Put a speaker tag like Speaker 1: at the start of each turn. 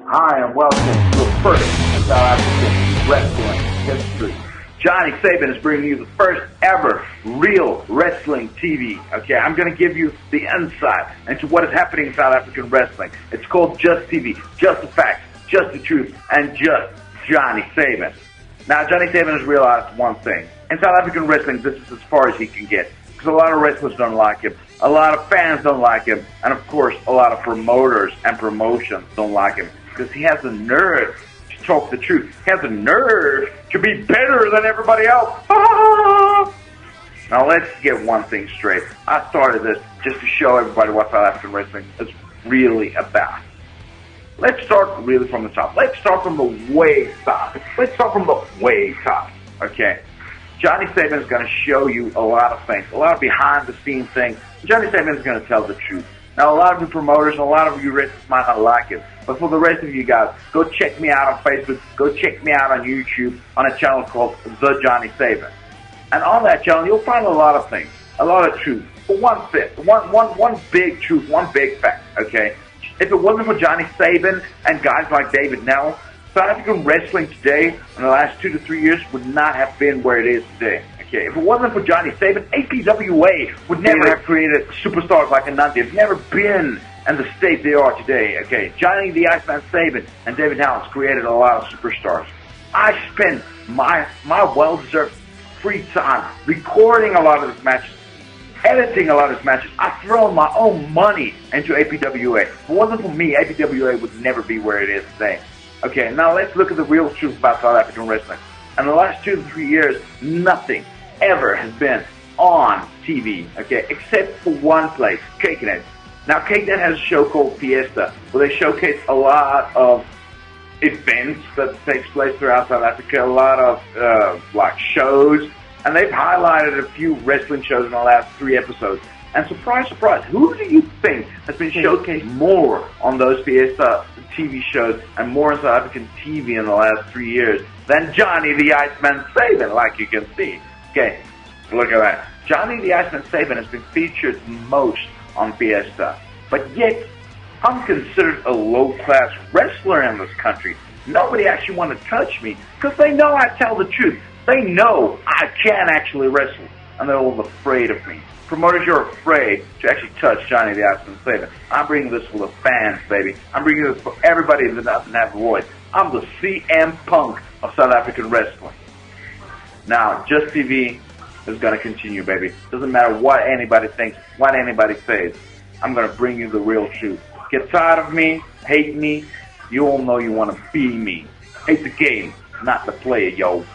Speaker 1: Hi, and welcome to the first in South African wrestling history. Johnny Saban is bringing you the first ever real wrestling TV. Okay, I'm going to give you the insight into what is happening in South African wrestling. It's called Just TV, just the facts, just the truth, and just Johnny Saban. Now, Johnny Saban has realized one thing. In South African wrestling, this is as far as he can get. Because a lot of wrestlers don't like him. A lot of fans don't like him. And, of course, a lot of promoters and promotions don't like him. Because he has the nerve to talk the truth. He has the nerve to be better than everybody else. Now, let's get one thing straight. I started this just to show everybody what South African wrestling is really about. Let's start really from the top. Let's start from the way top. Let's start from the way top. Okay? Johnny Saban is going to show you a lot of things, a lot of behind-the-scenes things. Johnny Saban is going to tell the truth. Now, a lot of you promoters and a lot of you wrestlers might not like it, but for the rest of you guys, go check me out on Facebook, go check me out on YouTube on a channel called The Johnny Saban. And on that channel, you'll find a lot of things, a lot of truth. But one big truth, one big fact, okay? If it wasn't for Johnny Saban and guys like David Nell, South African wrestling today, in the last 2 to 3 years, would not have been where it is today. Okay, if it wasn't for Johnny Saban, APWA would never have created superstars like Ananti. It's never been in the state they are today. Okay, Johnny the Iceman Saban and David Nell has created a lot of superstars. I spend my well-deserved free time recording a lot of these matches, editing a lot of these matches. I've thrown my own money into APWA. If it wasn't for me, APWA would never be where it is today. Okay, now let's look at the real truth about South African wrestling. In the last 2 to 3 years, nothing ever has been on TV, okay, except for one place, Cakenet. Now, Cakenet has a show called Fiesta, where they showcase a lot of events that takes place throughout South Africa, a lot of, shows, and they've highlighted a few wrestling shows in the last 3 episodes. And surprise, surprise, who do you think has been showcased more on those Fiesta TV shows and more in South African TV in the last 3 years than Johnny the Iceman Saban, like you can see? Okay, look at that. Johnny the Iceman Saban has been featured most on Fiesta, but yet I'm considered a low-class wrestler in this country. Nobody actually wants to touch me because they know I tell the truth. They know I can actually wrestle, and they're all afraid of me. Promoters, you're afraid to actually touch Johnny the Iceman Saban. I'm bringing this for the fans, baby. I'm bringing this for everybody that doesn't have a voice. I'm the CM Punk of South African wrestling. Now, Just TV is going to continue, baby. Doesn't matter what anybody thinks, what anybody says. I'm going to bring you the real truth. Get tired of me, hate me. You all know you want to be me. Hate the game, not the player, yo.